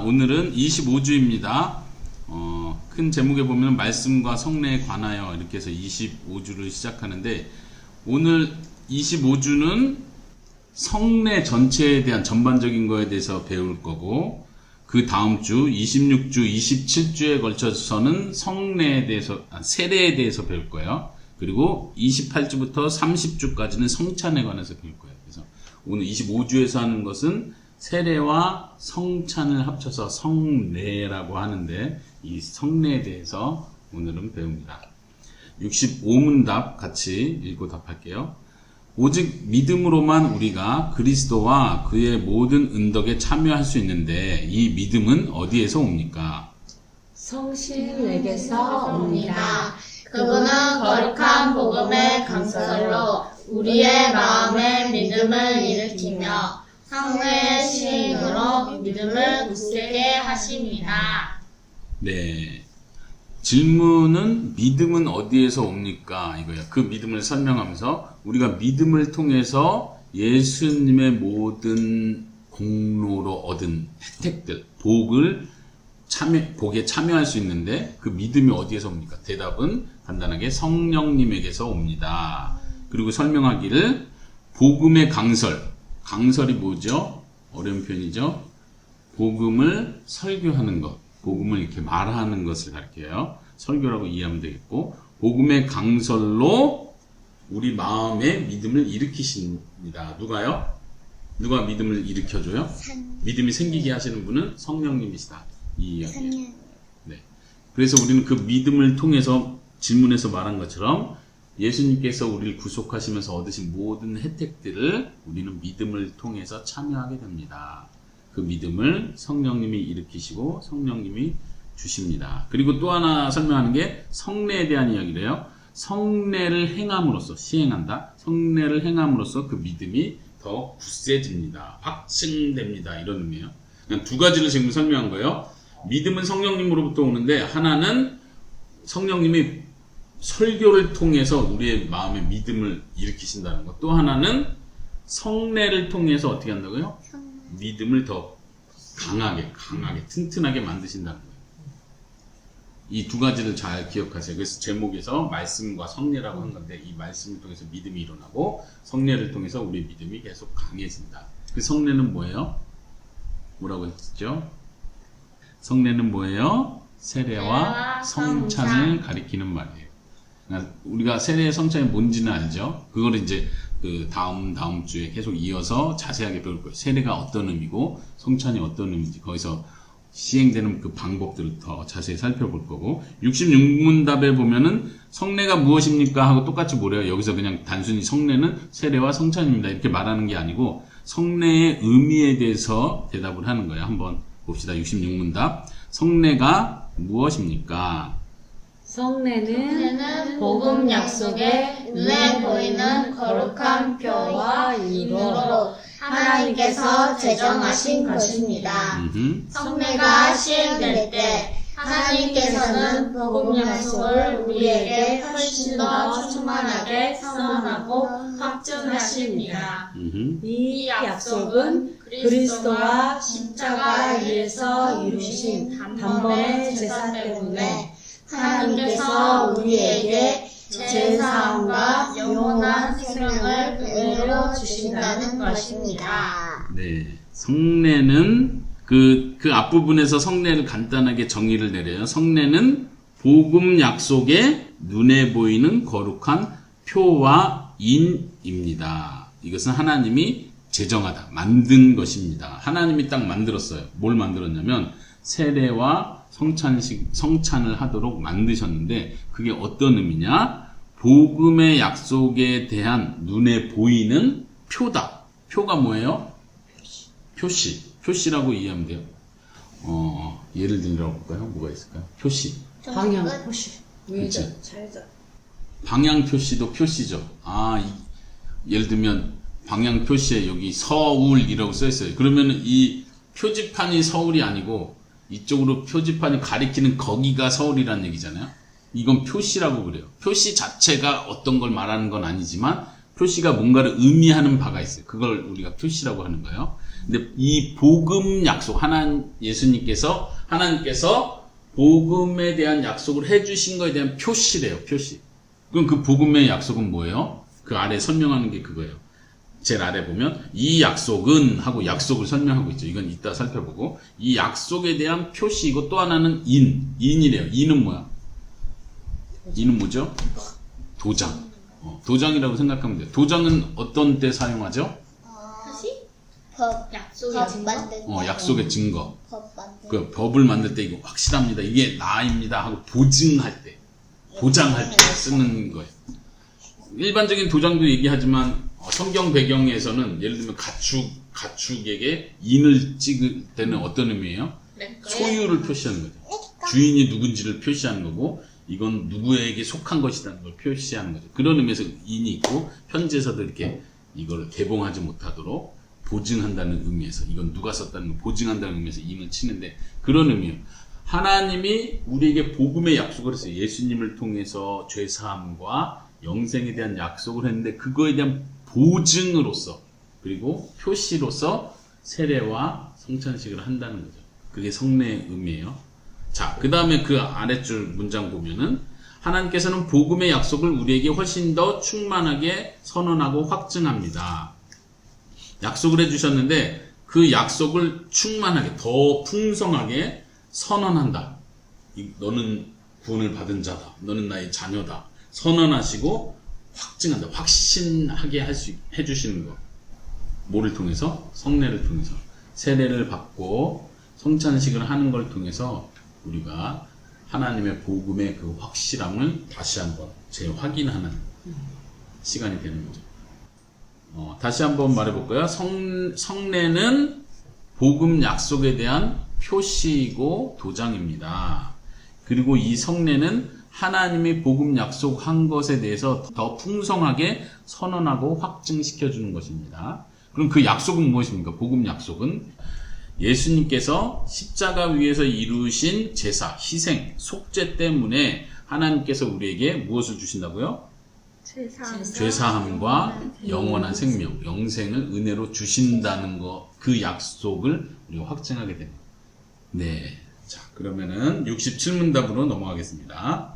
오늘은 25주입니다. 큰 제목에 보면 말씀과 성례에 관하여 이렇게 해서 25주를 시작하는데, 오늘 25주는 성례 전체에 대한 전반적인 거에 대해서 배울 거고, 그 다음 주 26주, 27주에 걸쳐서는 성례에 대해서, 세례에 대해서 배울 거예요. 그리고 28주부터 30주까지는 성찬에 관해서 배울 거예요. 그래서 오늘 25주에서 하는 것은 세례와 성찬을 합쳐서 성례라고 하는데, 이 성례에 대해서 오늘은 배웁니다. 65문답 같이 읽고 답할게요. 오직 믿음으로만 우리가 그리스도와 그의 모든 은덕에 참여할 수 있는데, 이 믿음은 어디에서 옵니까? 성신에게서 옵니다. 그분은 거룩한 복음의 강설로 우리의 마음에 믿음을 일으키며 성례의 시행으로 믿음을 굳세게 하십니다. 네. 질문은 믿음은 어디에서 옵니까? 이거예요. 그 믿음을 설명하면서 우리가 믿음을 통해서 예수님의 모든 공로로 얻은 혜택들, 복에 참여할 수 있는데, 그 믿음이 어디에서 옵니까? 대답은 간단하게 성령님에게서 옵니다. 그리고 설명하기를 복음의 강설이 뭐죠? 어려운 표현이죠? 복음을 설교하는 것, 복음을 이렇게 말하는 것을 가리켜요. 설교라고 이해하면 되겠고, 복음의 강설로 우리 마음에 믿음을 일으키십니다. 누가요? 누가 믿음을 일으켜줘요? 믿음이 생기게 하시는 분은 성령님이시다. 이 이야기예요. 네. 그래서 우리는 그 믿음을 통해서 질문에서 말한 것처럼 예수님께서 우리를 구속하시면서 얻으신 모든 혜택들을 우리는 믿음을 통해서 참여하게 됩니다. 그 믿음을 성령님이 일으키시고 성령님이 주십니다. 그리고 또 하나 설명하는 게 성례에 대한 이야기를 해요. 성례를 행함으로써, 시행한다. 성례를 행함으로써 그 믿음이 더 굳세집니다. 확증됩니다. 이런 의미예요. 그냥 두 가지를 지금 설명한 거예요. 믿음은 성령님으로부터 오는데, 하나는 성령님이 설교를 통해서 우리의 마음에 믿음을 일으키신다는 것. 또 하나는 성례를 통해서 어떻게 한다고요? 믿음을 더 강하게 튼튼하게 만드신다는 거예요. 이 두 가지를 잘 기억하세요. 그래서 제목에서 말씀과 성례라고 한 건데, 이 말씀을 통해서 믿음이 일어나고 성례를 통해서 우리의 믿음이 계속 강해진다. 그 성례는 뭐예요? 뭐라고 했죠? 성례는 뭐예요? 세례와 성찬을 가리키는 말이에요. 그러니까 우리가 세례의 성찬이 뭔지는 알죠? 그걸 이제 그 다음 주에 계속 이어서 자세하게 배울 거예요. 세례가 어떤 의미고 성찬이 어떤 의미인지, 거기서 시행되는 그 방법들을 더 자세히 살펴볼 거고, 66문답에 보면은 성례가 무엇입니까? 하고 똑같이 뭐래요? 여기서 그냥 단순히 성례는 세례와 성찬입니다. 이렇게 말하는 게 아니고 성례의 의미에 대해서 대답을 하는 거예요. 한번 봅시다. 66문답. 성례가 무엇입니까? 성례는 복음 약속에 눈에 보이는 거룩한 표와 이름으로 하나님께서 제정하신 것입니다. 성례가 시행될 때 하나님께서는 복음 약속을 우리에게 훨씬 더 충만하게 선언하고 확증하십니다. 이 약속은 그리스도와 십자가 위에서 이루신 단번의 제사 때문에 하나님께서 우리에게 제사함과 영원한 생명을 은혜로 주신다는 것입니다. 네. 성례는 그 앞부분에서 성례를 간단하게 정의를 내려요. 성례는 복음 약속에 눈에 보이는 거룩한 표와 인입니다. 이것은 하나님이 제정하다, 만든 것입니다. 하나님이 딱 만들었어요. 뭘 만들었냐면 세례와 성찬을 하도록 만드셨는데, 그게 어떤 의미냐? 복음의 약속에 대한 눈에 보이는 표다. 표가 뭐예요? 표시라고 이해하면 돼요. 예를 들어 볼까요? 뭐가 있을까요? 표시. 방향 표시. 그치? 방향 표시도 표시죠. 예를 들면 방향 표시에 여기 서울이라고 써 있어요. 그러면 이 표지판이 서울이 아니고 이쪽으로 표지판이 가리키는 거기가 서울이라는 얘기잖아요. 이건 표시라고 그래요. 표시 자체가 어떤 걸 말하는 건 아니지만 표시가 뭔가를 의미하는 바가 있어요. 그걸 우리가 표시라고 하는 거예요. 근데 이 복음 약속, 하나님께서 복음에 대한 약속을 해주신 거에 대한 표시래요, 표시. 그럼 그 복음의 약속은 뭐예요? 그 아래 설명하는 게 그거예요. 제일 아래 보면 이 약속은 하고 약속을 설명하고 있죠. 이건 이따 살펴보고 이 약속에 대한 표시이고 또 하나는 인이래요. 인은 뭐야? 인은 뭐죠? 도장. 도장이라고 생각하면 돼요. 도장은 어떤 때 사용하죠? 법 만들 때. 약속의 증거. 법 만들 때. 그 법을 만들 때 이거 확실합니다. 이게 나입니다 하고 보증할 때, 보장할 때 쓰는 거예요. 일반적인 도장도 얘기하지만 성경 배경에서는 예를 들면 가축에게 인을 찍을 때는 어떤 의미예요? 소유를 표시하는 거죠. 주인이 누군지를 표시하는 거고 이건 누구에게 속한 것이라는 걸 표시하는 거죠. 그런 의미에서 인이 있고 편지에서도 이렇게 이걸 개봉하지 못하도록 보증한다는 의미에서 이건 누가 썼다는 걸 보증한다는 의미에서 인을 치는데 그런 의미예요. 하나님이 우리에게 복음의 약속을 했어요. 예수님을 통해서 죄사함과 영생에 대한 약속을 했는데 그거에 대한 보증으로서 그리고 표시로서 세례와 성찬식을 한다는 거죠. 그게 성례의 의미예요. 자, 그 다음에 그 아랫줄 문장 보면은 하나님께서는 복음의 약속을 우리에게 훨씬 더 충만하게 선언하고 확증합니다. 약속을 해주셨는데 그 약속을 충만하게 더 풍성하게 선언한다. 너는 구원을 받은 자다. 너는 나의 자녀다. 선언하시고 확증한다. 확신하게 해주시는 거. 뭐를 통해서? 성례를 통해서. 세례를 받고 성찬식을 하는 걸 통해서 우리가 하나님의 복음의 그 확실함을 다시 한번 재확인하는 시간이 되는 거죠. 다시 한번 말해볼까요? 성례는 복음 약속에 대한 표시이고 도장입니다. 그리고 이 성례는 하나님이 복음 약속한 것에 대해서 더 풍성하게 선언하고 확증시켜주는 것입니다. 그럼 그 약속은 무엇입니까? 복음 약속은 예수님께서 십자가 위에서 이루신 제사, 희생, 속죄 때문에 하나님께서 우리에게 무엇을 주신다고요? 죄사함과 영원한 생명, 영생을 은혜로 주신다는 거, 그 약속을 우리가 확증하게 됩니다. 네. 자, 그러면은 67문답으로 넘어가겠습니다.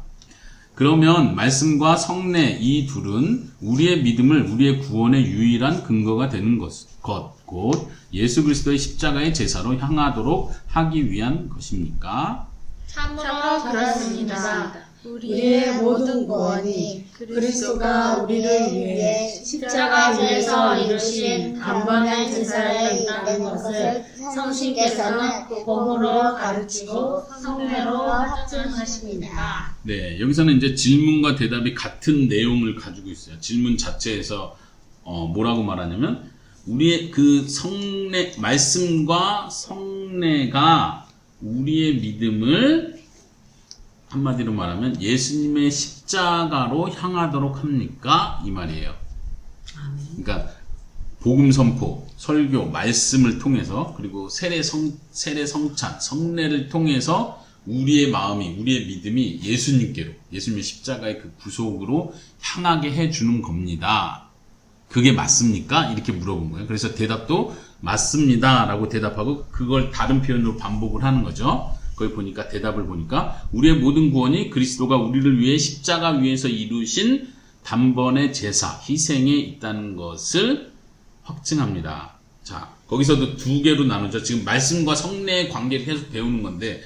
그러면 말씀과 성례 이 둘은 우리의 믿음을 우리의 구원의 유일한 근거가 되는 곧 예수 그리스도의 십자가의 제사로 향하도록 하기 위한 것입니까? 참으로 그렇습니다. 우리의 모든 구원이 그리스도가 우리를 위해 십자가 위에서 이루신 단번의 제사에 있다는 것을 성신께서는 복음으로 가르치고 성례로 확증하십니다. 네, 여기서는 이제 질문과 대답이 같은 내용을 가지고 있어요. 질문 자체에서 뭐라고 말하냐면 우리의 그 성례, 말씀과 성례가 우리의 믿음을 한마디로 말하면 예수님의 십자가로 향하도록 합니까? 이 말이에요. 그러니까 복음 선포, 설교, 말씀을 통해서 그리고 세례 성찬, 성례를 통해서 우리의 마음이, 우리의 믿음이 예수님께로, 예수님의 십자가의 그 구속으로 향하게 해주는 겁니다. 그게 맞습니까? 이렇게 물어본 거예요. 그래서 대답도 맞습니다 라고 대답하고 그걸 다른 표현으로 반복을 하는 거죠. 거기 보니까 대답을 보니까 우리의 모든 구원이 그리스도가 우리를 위해 십자가 위에서 이루신 단번의 제사, 희생에 있다는 것을 확증합니다. 자, 거기서도 두 개로 나누죠. 지금 말씀과 성례의 관계를 계속 배우는 건데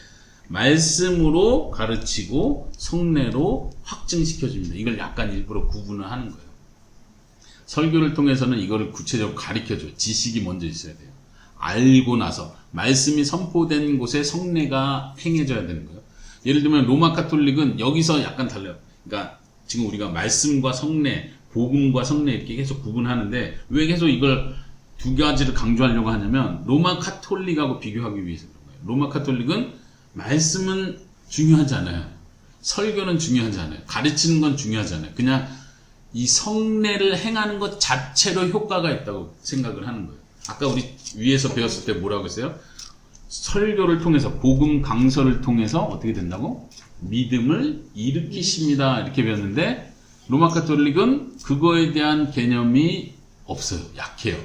말씀으로 가르치고 성례로 확증시켜줍니다. 이걸 약간 일부러 구분을 하는 거예요. 설교를 통해서는 이거를 구체적으로 가르쳐줘요. 지식이 먼저 있어야 돼요. 알고 나서 말씀이 선포된 곳에 성례가 행해져야 되는 거예요. 예를 들면 로마 카톨릭은 여기서 약간 달라요. 그러니까 지금 우리가 말씀과 성례, 복음과 성례 이렇게 계속 구분하는데 왜 계속 이걸 두 가지를 강조하려고 하냐면 로마 카톨릭하고 비교하기 위해서 그런 거예요. 로마 카톨릭은 말씀은 중요하지 않아요. 설교는 중요하지 않아요. 가르치는 건 중요하지 않아요. 그냥 이 성례를 행하는 것 자체로 효과가 있다고 생각을 하는 거예요. 아까 우리 위에서 배웠을 때 뭐라고 했어요? 설교를 통해서 복음 강서를 통해서 어떻게 된다고? 믿음을 일으키십니다. 이렇게 배웠는데 로마 카톨릭은 그거에 대한 개념이 없어요. 약해요.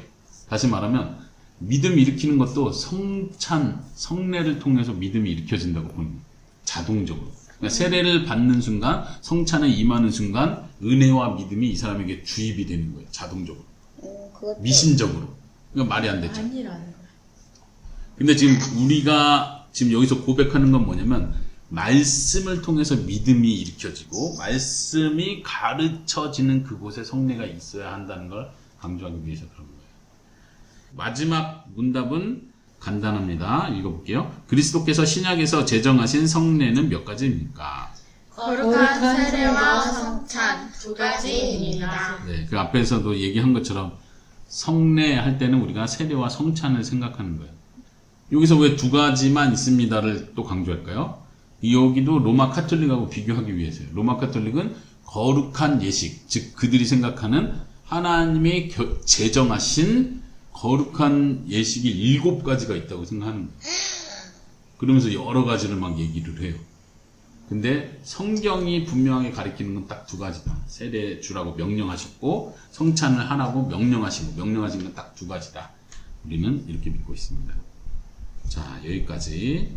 다시 말하면 믿음 일으키는 것도 성찬, 성례를 통해서 믿음이 일으켜진다고 보는 거예요. 자동적으로. 그러니까 세례를 받는 순간, 성찬에 임하는 순간 은혜와 믿음이 이 사람에게 주입이 되는 거예요. 자동적으로. 미신적으로. 그러니까 말이 안 되죠. 아니라는 거예요. 근데 지금 우리가 지금 여기서 고백하는 건 뭐냐면 말씀을 통해서 믿음이 일으켜지고 말씀이 가르쳐지는 그곳에 성례가 있어야 한다는 걸 강조하기 위해서 그런 거예요. 마지막 문답은 간단합니다. 읽어볼게요. 그리스도께서 신약에서 제정하신 성례는 몇 가지입니까? 거룩한 세례와 성찬 두 가지입니다. 네, 그 앞에서도 얘기한 것처럼 성례 할 때는 우리가 세례와 성찬을 생각하는 거예요. 여기서 왜 두 가지만 있습니다를 또 강조할까요? 여기도 로마 카톨릭하고 비교하기 위해서요. 로마 카톨릭은 거룩한 예식, 즉 그들이 생각하는 하나님이 제정하신 거룩한 예식이 7가지가 있다고 생각하는 거예요. 그러면서 여러 가지를 막 얘기를 해요. 근데 성경이 분명하게 가리키는 건 딱 2가지다. 세례 주라고 명령하셨고 성찬을 하라고 명령하신 건 딱 2가지다. 우리는 이렇게 믿고 있습니다. 자, 여기까지.